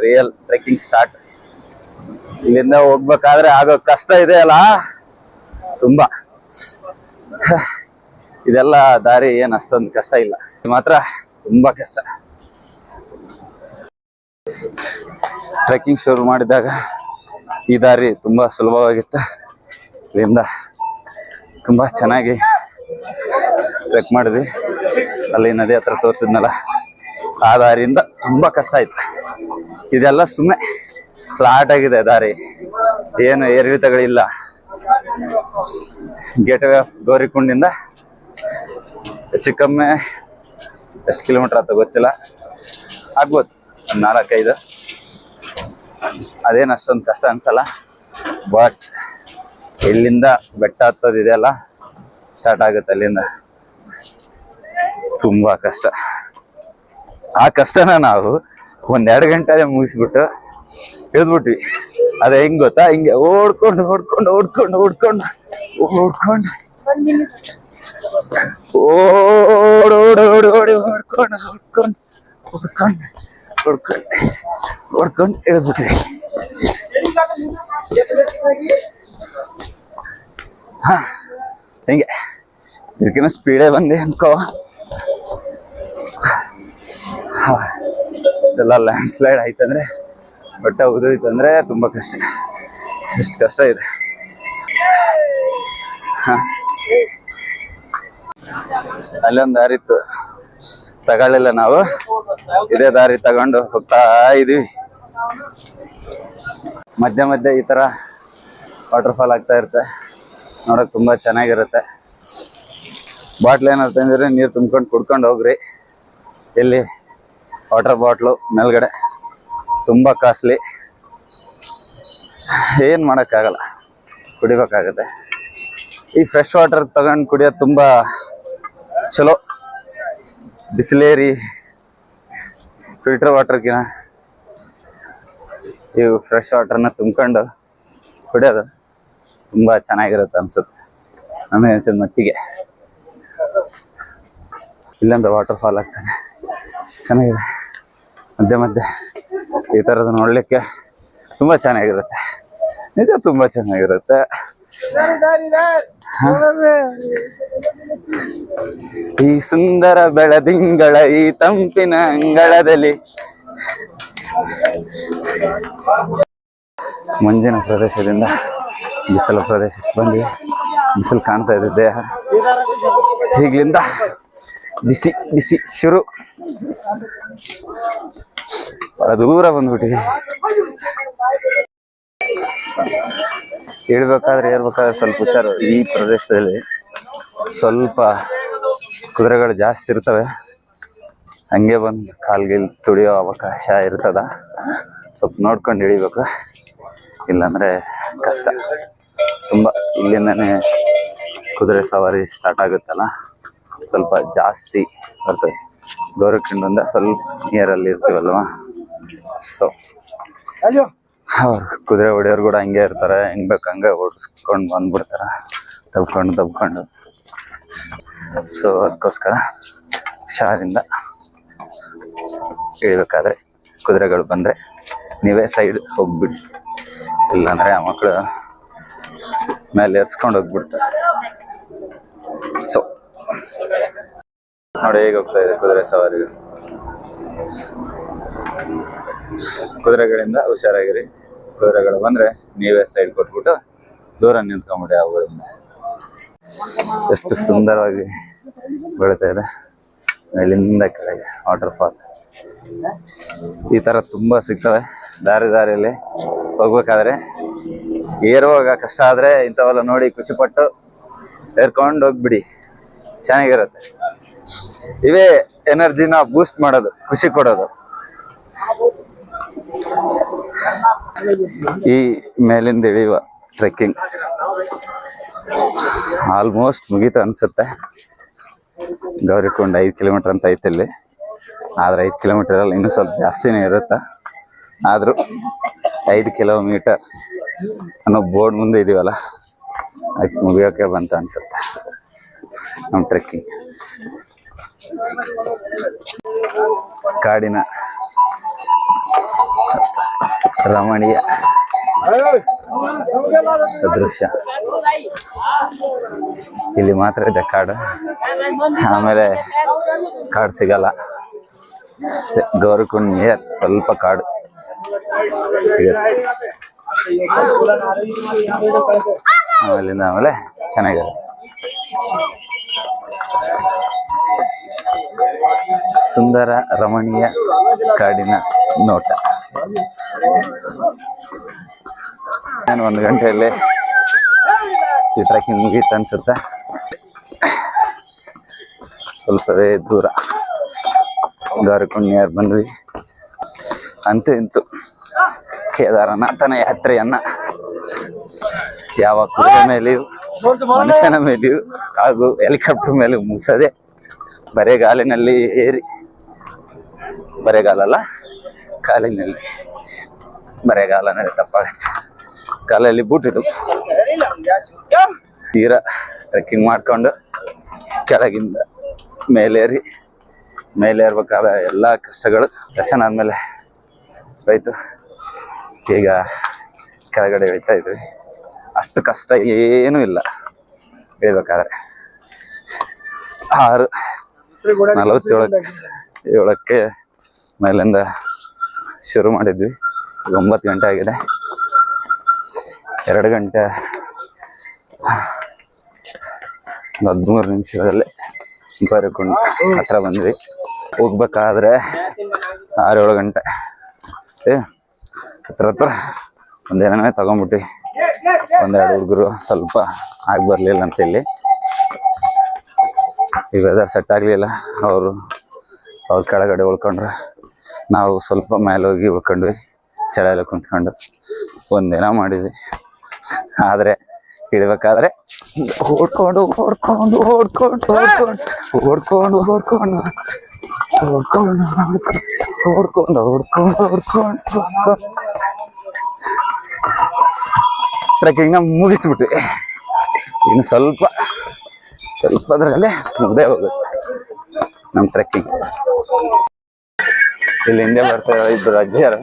Real trekking start. ಇಲ್ಲಿಂದ ಹೋಗ್ಬೇಕಾದ್ರೆ ಆಗೋ ಕಷ್ಟ ಇದೆ ಅಲ್ಲ ತುಂಬಾ. ಇದೆಲ್ಲ ದಾರಿ ಏನ್ ಅಷ್ಟೊಂದು ಕಷ್ಟ ಇಲ್ಲ, ಮಾತ್ರ ತುಂಬಾ ಕಷ್ಟ. ಟ್ರೆಕ್ಕಿಂಗ್ ಶುರು ಮಾಡಿದಾಗ ಈ ದಾರಿ ತುಂಬಾ ಸುಲಭವಾಗಿತ್ತು. ಇಲ್ಲಿಂದ ತುಂಬಾ ಚೆನ್ನಾಗಿ ಟ್ರೆಕ್ ಮಾಡಿದ್ವಿ. ಅಲ್ಲಿ ನದಿ ಹತ್ರ ತೋರಿಸಿದ್ನಲ್ಲ, ಆ ದಾರಿಯಿಂದ ತುಂಬಾ ಕಷ್ಟ ಆಯ್ತು. ಇದೆಲ್ಲ ಸುಮ್ಮನೆ ಫ್ಲಾಟ್ ಆಗಿದೆ ದಾರಿ, ಏನು ಏರಿಳಿತಗಳಿಲ್ಲ. ಗೇಟ್ ವೇ ಆಫ್ ಗೌರಿಕುಂಡಿಂದ ಹೆಚ್ಚು ಕಮ್ಮಿ ಎಷ್ಟು ಕಿಲೋಮೀಟರ್ ಅಂತ ಗೊತ್ತಿಲ್ಲ, ಆಗ್ಬೋದು ಒಂದು 4-5. ಅದೇನು ಅಷ್ಟೊಂದು ಕಷ್ಟ ಅನ್ಸಲ್ಲ. ಬಟ್ ಇಲ್ಲಿಂದ ಬೆಟ್ಟ ಹತ್ತೋದಿದೆಯಲ್ಲ, ಸ್ಟಾರ್ಟ್ ಆಗುತ್ತೆ ಅಲ್ಲಿಂದ, ತುಂಬಾ ಕಷ್ಟ. ಆ ಕಷ್ಟನ ನಾವು 1-2 ಗಂಟೆ ಮುಗಿಸ್ಬಿಟ್ಟು ಇಳಿದ್ಬಿಟ್ವಿ. ಅದೇ ಹೆಂಗ್ ಗೊತ್ತಾ, ಹಿಂಗೆ ಓಡ್ಕೊಂಡು ಓಡ್ಕೊಂಡು ಓಡ್ಕೊಂಡು ಓಡ್ಕೊಂಡು ಓಡ್ಕೊಂಡು ಓಡಿ ಓಡ್ಕೊಂಡು ಓಡ್ಕೊಂಡು ಓಡ್ಕೊಂಡು ಓಡ್ಕೊಂಡು ಓಡ್ಕೊಂಡು ಇಳಿದ್ಬಿಟ್ವಿ. ಹಾ, ಹಿಂಗೆ ಇದಕ್ಕಿಂತ ಸ್ಪೀಡೇ ಬಂದೆ ಅನ್ಕೋ. ಇದೆಲ್ಲ ಲ್ಯಾಂಡ್ ಸ್ಲೈಡ್ ಆಯ್ತಂದ್ರೆ, ಬೆಟ್ಟ ಉದುರಿತಂದ್ರೆ ತುಂಬಾ ಕಷ್ಟ. ಎಷ್ಟು ಕಷ್ಟ ಇದೆ. ಅಲ್ಲೊಂದು ದಾರಿ ಇತ್ತು, ತಗೊಳ್ಳಿಲ್ಲ ನಾವು. ಇದೇ ದಾರಿ ತಗೊಂಡು ಹೋಗ್ತಾ ಇದೀವಿ. ಮಧ್ಯ ಮಧ್ಯೆ ಈ ತರ ವಾಟರ್ ಫಾಲ್ ಆಗ್ತಾ ಇರುತ್ತೆ, ನೋಡಕ್ ತುಂಬಾ ಚೆನ್ನಾಗಿರುತ್ತೆ. ಬಾಟ್ಲ್ ಏನಾರು ತಂದಿದ್ರೆ ನೀರು ತುಂಬ್ಕೊಂಡು ಕುಡ್ಕೊಂಡು ಹೋಗ್ರಿ. ಇಲ್ಲಿ ವಾಟರ್ ಬಾಟ್ಲು ಮೇಲ್ಗಡೆ ತುಂಬಾ ಕಾಸ್ಟ್ಲಿ, ಏನ್ ಮಾಡೋಕ್ಕಾಗಲ್ಲ, ಕುಡಿಬೇಕಾಗತ್ತೆ. ಈ ಫ್ರೆಶ್ ವಾಟರ್ ತಗೊಂಡು ಕುಡಿಯೋದು ತುಂಬಾ ಚಲೋ. ಬಿಸ್ಲೇರಿ ಫಿಲ್ಟರ್ ವಾಟರ್ಗಿನ ಇವು ಫ್ರೆಶ್ ವಾಟರ್ನ ತುಂಬ್ಕೊಂಡು ಕುಡಿಯೋದು ತುಂಬಾ ಚೆನ್ನಾಗಿರುತ್ತೆ ಅನ್ಸುತ್ತೆ, ನನಗೆ ಅನ್ಸಿದ ಮಟ್ಟಿಗೆ. ಇಲ್ಲೊಂದು ವಾಟರ್ ಫಾಲ್ ಆಗ್ತಾನೆ, ಚೆನ್ನಾಗಿದೆ. ಮಧ್ಯೆ ಮಧ್ಯೆ ಈ ಥರದ್ದು ನೋಡಲಿಕ್ಕೆ ತುಂಬ ಚೆನ್ನಾಗಿರುತ್ತೆ, ನಿಜ ತುಂಬ ಚೆನ್ನಾಗಿರುತ್ತೆ. ಈ ಸುಂದರ ಬೆಳದಿಂಗಳ ಈ ತಂಪಿನ ಅಂಗಳದಲ್ಲಿ ಮಂಜಿನ ಪ್ರದೇಶದಿಂದ ಬಿಸಿಲ ಪ್ರದೇಶಕ್ಕೆ ಬಂದು ಬಿಸಿಲು ಕಾಣ್ತಾ ಇದೆ ದೇಹ. ಈಗಲಿಂದ ಬಿಸಿ ಬಿಸಿ ಶುರು. ಬಹಳ ದೂರ ಬಂದ್ಬಿಟ್ಟಿದೆ. ಏರ್ಬೇಕಾದ್ರೆ ಸ್ವಲ್ಪ ಹುಷಾರು. ಈ ಪ್ರದೇಶದಲ್ಲಿ ಸ್ವಲ್ಪ ಕುದುರೆಗಳು ಜಾಸ್ತಿ ಇರ್ತವೆ, ಹಂಗೆ ಬಂದು ಕಾಲ್ಗಿಲ್ ತುಳಿಯೋ ಅವಕಾಶ ಇರ್ತದ. ಸ್ವಲ್ಪ ನೋಡ್ಕೊಂಡು ಇಳಿಬೇಕು, ಇಲ್ಲಾಂದ್ರೆ ಕಷ್ಟ ತುಂಬ. ಇಲ್ಲಿಂದನೇ ಕುದುರೆ ಸವಾರಿ ಸ್ಟಾರ್ಟ್ ಆಗುತ್ತಲ್ಲ, ಸ್ವಲ್ಪ ಜಾಸ್ತಿ ಬರ್ತದೆ. ಗೌರಿಕುಂಡಿಂದ ಸ್ವಲ್ಪ ನಿಯರಲ್ಲಿ ಇರ್ತೀವಲ್ವ, ಸೊ ಅವ್ರು ಕುದುರೆ ಹೊಡೆಯೋರು ಕೂಡ ಹಂಗೆ ಇರ್ತಾರೆ. ಹೆಂಗ್ ಬೇಕು ಹಂಗೆ ಓಡಿಸ್ಕೊಂಡು ಬಂದ್ಬಿಡ್ತಾರೆ, ದಬ್ಕೊಂಡು. ಸೊ ಅದಕ್ಕೋಸ್ಕರ ಹುಷಾರಿಂದ ಇಳಿಬೇಕಾದ್ರೆ ಕುದುರೆಗಳು ಬಂದರೆ ನೀವೇ ಸೈಡ್ ಹೋಗ್ಬಿಡಿ, ಇಲ್ಲಾಂದರೆ ಆ ಮಕ್ಕಳು ಮೇಲೆ ಎರ್ಸ್ಕೊಂಡು ಹೋಗ್ಬಿಡ್ತಾರೆ. ಸೊ ನೋಡಿ ಹೇಗೆ ಹೋಗ್ತಾ ಇದೆ ಕುದುರೆ ಸವಾರಿ. ಕುದುರೆಗಳಿಂದ ಹುಷಾರಾಗಿರಿ. ಕುದುರೆಗಳು ಬಂದ್ರೆ ನೀವೇ ಸೈಡ್ ಕೊಟ್ಬಿಟ್ಟು ದೂರ ನಿಂತ್ಕೊಂಡ್ಬಿಡಿ. ಅವುಗಳಿಂದ ಎಷ್ಟು ಸುಂದರವಾಗಿ ಬೆಳೀತಾ ಇದೆ ಮೇಲಿಂದ ಕೆಳಗೆ ವಾಟರ್ ಫಾಲ್. ಈ ತರ ತುಂಬಾ ಸಿಗ್ತವೆ ದಾರಿಯಲ್ಲಿ ಹೋಗ್ಬೇಕಾದ್ರೆ. ಏರುವಾಗ ಕಷ್ಟ ಆದ್ರೆ ಇಂಥವೆಲ್ಲ ನೋಡಿ ಖುಷಿಪಟ್ಟು ಏರ್ಕೊಂಡು ಹೋಗ್ಬಿಡಿ, ಚೆನ್ನಾಗಿರುತ್ತೆ. ಇವೇ ಎನರ್ಜಿನ ಬೂಸ್ಟ್ ಮಾಡೋದು, ಖುಷಿ ಕೊಡೋದು. ಈ ಮೇಲಿಂದ ಇಳಿಯುವ ಟ್ರೆಕ್ಕಿಂಗ್ ಆಲ್ಮೋಸ್ಟ್ ಮುಗೀತು ಅನ್ಸುತ್ತೆ. ಗೌರಿಕುಂಡ್ 5 ಕಿಲೋಮೀಟರ್ ಅಂತ ಐತೆ ಇಲ್ಲಿ, ಆದ್ರೆ 5 ಕಿಲೋಮೀಟರ್ ಅಲ್ಲಿ ಇನ್ನೂ ಸ್ವಲ್ಪ ಜಾಸ್ತಿನೇ ಇರುತ್ತೆ. ಆದ್ರೂ 5 ಕಿಲೋಮೀಟರ್ ಅನ್ನೋ ಬೋರ್ಡ್ ಮುಂದೆ ಇದೀವಲ್ಲ, ಅದಕ್ಕೆ ಮುಗಿಯೋಕೆ ಬಂತ ಅನ್ಸುತ್ತೆ ನಮ್ಮ ಟ್ರೆಕ್ಕಿಂಗ್. ಕಾಡಿನ ರಮಣೀಯ ಸದೃಶ್ಯ. ಇಲ್ಲಿ ಮಾತ್ರ ಇದೆ ಕಾಡು, ಆಮೇಲೆ ಕಾಡು ಸಿಗಲ್ಲ. ಗೌರಿಕುಂಡ್ ನಿಯರ್ ಸ್ವಲ್ಪ ಕಾಡು ಸಿಗುತ್ತೆ. ಅಲ್ಲಿಂದ ಆಮೇಲೆ ಚೆನ್ನಾಗಿದೆ. ಸುಂದರ ರಮಣೀಯ ಕಾಡಿನ ನೋಟ. ನಾನು 1 ಗಂಟೆಯಲ್ಲಿ ಈ ಟ್ರೆಕ್ಕಿಂಗ್ ಮುಗೀತು ಅನ್ಸುತ್ತೆ. ಸ್ವಲ್ಪವೇ ದೂರ ಗೌರಿಕುಂಡ್ ನಿಯರ್ ಬಂದ್ವಿ. ಅಂತೂ ಇಂತೂ ಕೇದಾರನಾಥನ ಯಾತ್ರೆಯನ್ನ ಯಾವ ಕುದುರೆ ಮೇಲೆಯೂ ಮನುಷ್ಯನ ಮೇಲೆಯೂ ಹಾಗೂ ಹೆಲಿಕಾಪ್ಟರ್ ಮೇಲೂ ಮುಗಿಸದೆ ಬರೆಗಾಲಿನಲ್ಲಿ ಏರಿ, ಬರೆಗಾಲಲ್ಲ ಕಾಲಿನಲ್ಲಿ, ಬರೆಗಾಲ ಅಂದರೆ ತಪ್ಪಾಗುತ್ತೆ, ಕಾಲಲ್ಲಿ ಬೂಟಿಟ್ಟು ತೀರಾ ಟ್ರೆಕ್ಕಿಂಗ್ ಮಾಡ್ಕೊಂಡು ಕೆಳಗಿಂದ ಮೇಲೇರ್ಬೇಕಾದ ಎಲ್ಲ ಕಷ್ಟಗಳು ದರ್ಶನ ಆದ್ಮೇಲೆ ಹೋಯ್ತು. ಈಗ ಕೆಳಗಡೆ ಹೋಯ್ತಾ ಇದ್ವಿ. ಅಷ್ಟು ಕಷ್ಟ ಏನೂ ಇಲ್ಲ ಹೇಳ್ಬೇಕಾದ್ರೆ. 6:47ಕ್ಕೆ ಮೇಲಿಂದ ಶುರು ಮಾಡಿದ್ವಿ. 9 ಗಂಟೆ ಆಗಿದೆ. 2 ಗಂಟೆ 13 ನಿಮಿಷದಲ್ಲಿ ಗೌರಿಕುಂಡ್ ಹತ್ರ ಬಂದ್ವಿ. ಹೋಗ್ಬೇಕಾದ್ರೆ 6-7 ಗಂಟೆ ಹತ್ರ ಒಂದೇನೇ ತಗೊಂಡ್ಬಿಟ್ಟು 1-2 ಹುಡುಗರು ಸ್ವಲ್ಪ ಆಗಿ ಬರ್ಲಿಲ್ಲ ಅಂತ ಇಲ್ಲಿ. ಈ ವೆದರ್ ಸೆಟ್ ಆಗಲಿಲ್ಲ. ಅವ್ರ ಕೆಳಗಡೆ ಉಳ್ಕೊಂಡ್ರು, ನಾವು ಸ್ವಲ್ಪ ಮೇಲೆ ಹೋಗಿ ಉಳ್ಕೊಂಡ್ವಿ. ಚಳಿಯಲ್ಲಿ ಕುಂತ್ಕೊಂಡು ಒಂದಿನ ಮಾಡಿದ್ವಿ. ಆದರೆ ಇಡಬೇಕಾದ್ರೆ ಓಡ್ಕೊಂಡು ಟ್ರೆಕ್ಕಿಂಗ್ನ ಮುಗಿಸ್ಬಿಟ್ವಿ. ಇನ್ನು ಸ್ವಲ್ಪದ್ರಲ್ಲೇ ಮುಗ್ದೇ ಹೋಗುತ್ತೆ ನಮ್ಮ ಟ್ರೆಕ್ಕಿಂಗ್. ಇಲ್ಲಿ ಹಿಂದೆ ಬರ್ತಾ ಇದ್ರು ಅಜ್ಜಿಯರು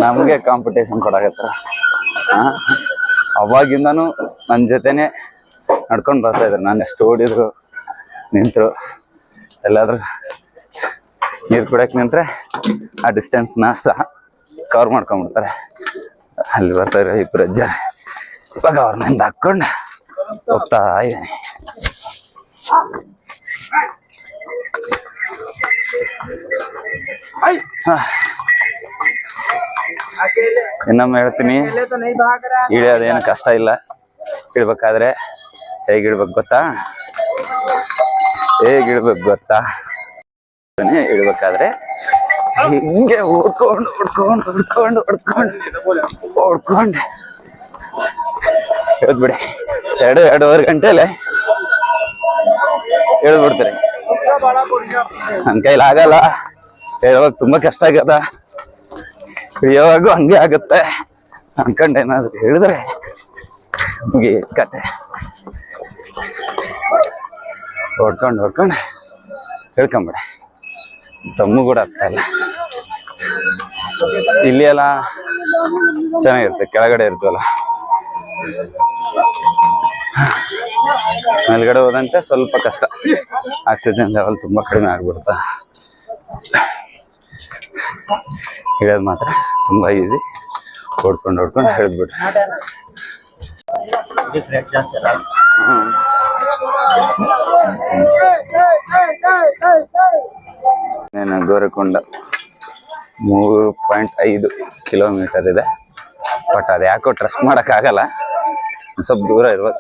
ನಮಗೆ ಕಾಂಪಿಟೇಷನ್ ಕೊಡಾಕತ್ತಾರ. ಅವಾಗಿಂದನೂ ನನ್ನ ಜೊತೆನೆ ನಡ್ಕೊಂಡು ಬರ್ತಾ ಇದ್ರು. ನಾನು ಎಷ್ಟು ಓಡಿದ್ರು ನಿಂತರು, ಎಲ್ಲಾದ್ರೂ ನೀರು ಕುಡಿಯಕ್ಕೆ ನಿಂತ್ರೆ ಆ ಡಿಸ್ಟೆನ್ಸ್ನ ಸಹ ಕವರ್ ಮಾಡ್ಕೊಂಡ್ಬಿಡ್ತಾರೆ. ಅಲ್ಲಿ ಬರ್ತಾ ಇರೋ ಇಬ್ಬರು ಅಜ್ಜ ಇವಾಗ ಅವ್ರನ್ನಿಂದ ಹಾಕ್ಕೊಂಡು ಹೋಗ್ತಾ ಇದ್ದೀನಿ. ಇನ್ನೊಮ್ಮೆ ಹೇಳ್ತೀನಿ, ಇಳಿಯೋದೇನು ಕಷ್ಟ ಇಲ್ಲ. ಇಳ್ಬೇಕಾದ್ರೆ ಹೇಗಿಡ್ಬೇಕು ಗೊತ್ತಾ? ಇಳ್ಬೇಕಾದ್ರೆ ಹಿಂಗೆ ಓಡ್ಕೊಂಡು ಹೇಳ್ಬಿಡಿ. 2-2.5 ಗಂಟೆಲೆ ಹೇಳ್ಬಿಡ್ತಾರೆ. ನನ್ನ ಕೈಲಿ ಆಗಲ್ಲ, ಹೇಳುವಾಗ ತುಂಬಾ ಕಷ್ಟ ಆಗದ, ಇಳಿಯೋವಾಗೂ ಹಂಗೆ ಆಗುತ್ತೆ ಅನ್ಕೊಂಡು ಏನಾದ್ರು ಹೇಳಿದ್ರೆ ಕತೆ. ಓಡ್ಕೊಂಡು ಹೇಳ್ಕೊಂಬಿಡ. ತಮ್ಮು ಕೂಡ ಆಗ್ತಾ ಇಲ್ಲ. ಇಲ್ಲಿ ಎಲ್ಲ ಚೆನ್ನಾಗಿರುತ್ತೆ, ಕೆಳಗಡೆ ಇರ್ತವಲ್ಲ. ಮೇಲ್ಗಡೆ ಹೋದಂತೆ ಸ್ವಲ್ಪ ಕಷ್ಟ. ಆಕ್ಸಿಜನ್ ಲೆವೆಲ್ ತುಂಬಾ ಕಡಿಮೆ ಆಗ್ಬಿಡುತ್ತಾ. ಇಳಿಯೋದು ಮಾತ್ರ ತುಂಬಾ ಈಸಿ. ಓಡ್ಕೊಂಡು ಹೇಳಿದ್ಬಿಟ್ರೆ ಏನು ಗೌರಿಕುಂಡ 3.5 ಕಿಲೋಮೀಟರ್ ಇದೆ. ಬಟ್ ಅದು ಯಾಕೋ ಟ್ರಸ್ಟ್ ಮಾಡೋಕ್ಕಾಗಲ್ಲ, ಸ್ವಲ್ಪ ದೂರ ಇರ್ಬೋದು,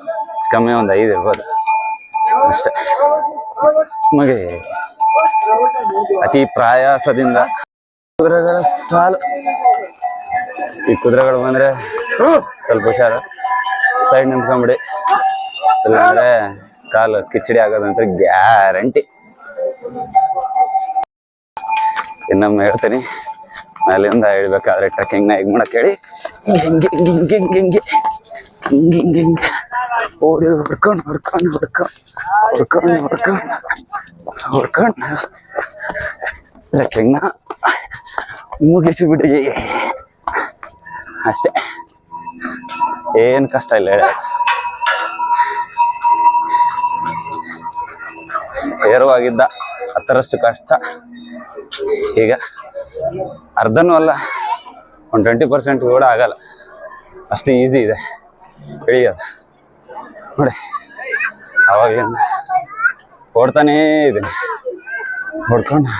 ಕಮ್ಮಿ 5 ಇರ್ಬೋದು ಅಷ್ಟೇ. ನಮಗೆ ಅತಿ ಪ್ರಯಾಸದಿಂದ ಕುದುರೆಗಳ ಸಾಲು. ಈ ಕುದುರೆಗಳು ಬಂದ್ರೆ ಸ್ವಲ್ಪ ಹುಷಾರು, ಸೈಡ್ ನಿಂತ್ಕೊಂಡ್ಬಿಡಿ, ಇಲ್ಲಾಂದ್ರೆ ಕಾಲು ಕಿಚಡಿ ಆಗೋದಂತ ಗ್ಯಾರಂಟಿ. ಇನ್ನೊಮ್ಮೆ ಹೇಳ್ತೀನಿ, ಮೇಲಿಂದ ಇಳ್ಬೇಕಾದ್ರೆ ಟ್ರೆಕ್ಕಿಂಗ್ನ ಹೇಗೆ ಮಾಡಕ್ಕೆ ಹೇಳಿ, ಹಿಂಗೆ ಓಡಿ ಹೊಡ್ಕೊಂಡು ಟ್ರೆಕ್ಕಿಂಗ್ನ ಮುಗಿಸಿ ಬಿಡಿ ಅಷ್ಟೇ, ಏನು ಕಷ್ಟ ಇಲ್ಲ. ಏರುವಾಗಿದ್ದ 10ರಷ್ಟು ಕಷ್ಟ, ಈಗ ಅರ್ಧನೂ ಅಲ್ಲ, ಒಂದು 20% ಕೂಡ ಆಗಲ್ಲ, ಅಷ್ಟು ಈಸಿ ಇದೆ ಇಳಿಯೋದು ನೋಡಿ. ಅವಾಗೇನು ಓಡ್ತಾನೇ ಇದ್ದೀನಿ, ಹೊಡ್ಕೊಂಡು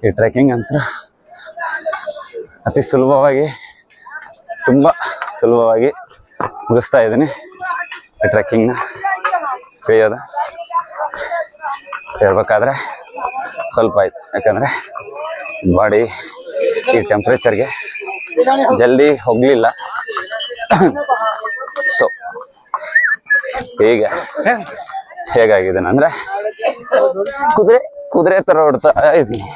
ಈ ಟ್ರೆಕ್ಕಿಂಗ್ ಅಂತ ಅತಿ ಸುಲಭವಾಗಿ, ತುಂಬ ಸುಲಭವಾಗಿ ಮುಗಿಸ್ತಾ ಇದ್ದೀನಿ ಈ ಟ್ರೆಕ್ಕಿಂಗ್ನ. ಇಳಿಯೋದು ಹೇಳ್ಬೇಕಾದ್ರೆ ಸ್ವಲ್ಪ ಆಯ್ತು, ಯಾಕಂದರೆ ಬಾಡಿ ಈ ಟೆಂಪ್ರೇಚರ್ಗೆ ಜಲ್ದಿ ಹೋಗಲಿಲ್ಲ. ಸೊ ಈಗ ಹೇಗಾಗಿದ್ದೇನೆ ಅಂದರೆ ಕುದುರೆ ಥರ ಓಡ್ತಾ ಇದ್ದೀನಿ.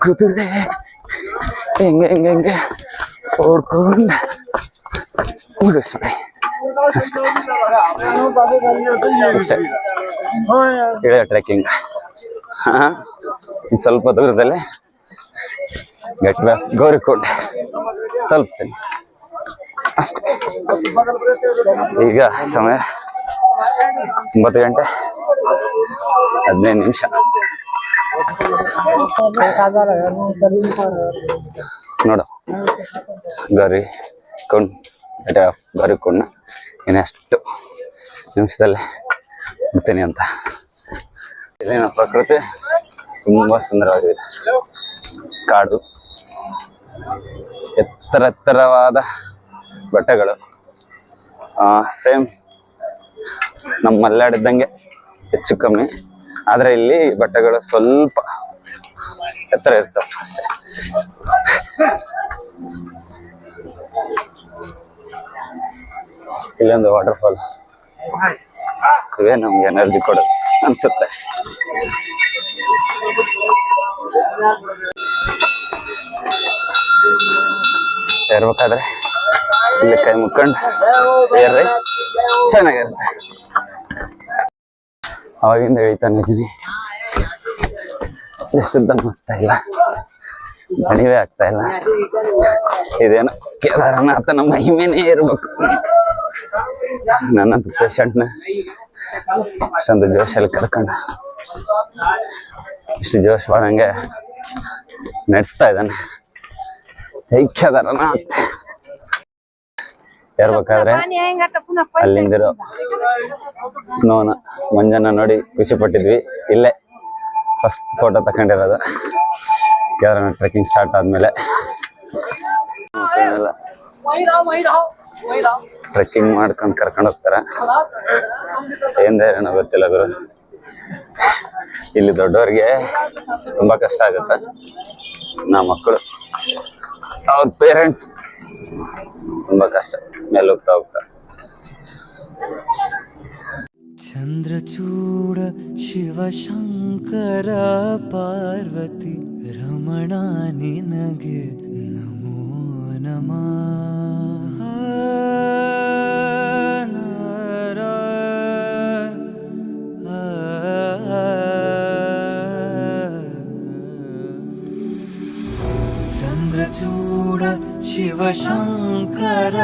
ಕುದುರೆ ಹೆಂಗೆ ಓಡ್ಕೊಂಡು ಮುಗಿಸ್ಬಿಡಿ ಅಷ್ಟೇ. ಇಳಿಯೋ ಟ್ರೆಕ್ಕಿಂಗ್ ಸ್ವಲ್ಪ ದೂರದಲ್ಲೇ ಗಟ್ಟಿ ಗೌರಿಕೊಂಡೆ ತಲುಪ್ತೀನಿ ಅಷ್ಟೇ. ಈಗ ಸಮಯ 9:15. ನೋಡು ಗೌರಿಕೊಂಡ ಇನ್ನೆಷ್ಟು ನಿಮಿಷದಲ್ಲೇ ಬಿಡ್ತೀನಿ ಅಂತ. ಇಲ್ಲಿನ ಪ್ರಕೃತಿ ತುಂಬ ಸುಂದರವಾಗಿದೆ. ಕಾಡು, ಎತ್ತರವಾದ ಬೆಟ್ಟಗಳು, ಸೇಮ್ ನಮ್ಮ ಮಲೆನಾಡಿದ್ದಂಗೆ ಹೆಚ್ಚು ಕಮ್ಮಿ, ಆದರೆ ಇಲ್ಲಿ ಬೆಟ್ಟಗಳು ಸ್ವಲ್ಪ ಎತ್ತರ ಇರ್ತವೆ ಅಷ್ಟೇ. ಇಲ್ಲೊಂದು ವಾಟರ್ಫಾಲ್, ಇವೇ ನಮ್ಗೆ ಎನರ್ಜಿ ಕೊಡೋದು ಅನ್ಸುತ್ತೆ. ಏರ್ಬೇಕಾದ್ರೆ ಇಲ್ಲಿ ಕೈ ಮುಕ್ಕೊಂಡು ಏರ್ರಿ, ಚೆನ್ನಾಗಿರುತ್ತೆ. ಅವಾಗಿಂದ ಇಳಿತಾನೆ ಇದ್ದೀನಿ, ಶುದ್ಧ ಆಗ್ತಾ ಇಲ್ಲ, ದಣಿವೇ ಆಗ್ತಾ ಇಲ್ಲ. ಇದೇನು ಕೇದಾರನಾಥನ ಮಹಿಮೆನೇ ಇರ್ಬೇಕು. ನನ್ನಂತ ಪೇಷಂಟ್ನ ಅಷ್ಟೊಂದು ಜೋಶಲ್ಲಿ ಕರ್ಕೊಂಡು ಇಷ್ಟು ಜೋಶ್ ಮಾಡಂಗೆ ನಡೆಸ್ತಾ ಇದ್ದಾನೆ ಜೈ ಕೇದಾರನಾಥ್. ಏರ್ಬೇಕಾದ್ರೆ ಅಲ್ಲಿಂದಿರೋ ಸ್ನೋನ, ಮಂಜನ್ನ ನೋಡಿ ಖುಷಿ ಪಟ್ಟಿದ್ವಿ. ಇಲ್ಲೇ ಫಸ್ಟ್ ಫೋಟೋ ತಗೊಂಡಿರೋದು ಕೇದಾರನಾಥ್ ಟ್ರೆಕ್ಕಿಂಗ್ ಸ್ಟಾರ್ಟ್ ಆದ್ಮೇಲೆ. ಟ್ರೆಕ್ಕಿಂಗ್ ಮಾಡ್ಕೊಂಡು ಕರ್ಕೊಂಡು ಹೋಗ್ತಾರೆ, ಏನ್ ಧೈರ್ಯನೋ ಗೊತ್ತಿಲ್ಲ ಗುರು. ಇಲ್ಲಿ ದೊಡ್ಡವ್ರಿಗೆ ತುಂಬಾ ಕಷ್ಟ ಆಗುತ್ತೆ, ನಾ ಮಕ್ಕಳು ಅವ್ರ ಪೇರೆಂಟ್ಸ್ ತುಂಬಾ ಕಷ್ಟ ಮೇಲೆ ಹೋಗ್ತಾ. ಚಂದ್ರಚೂಡ ಶಿವಶಂಕರ ಪಾರ್ವತಿ ರಮಣ ನಿನಗೆ ನಮೋ ನಮಃ. ಚಂದ್ರಚೂಡ ಶಿವಶಂಕರ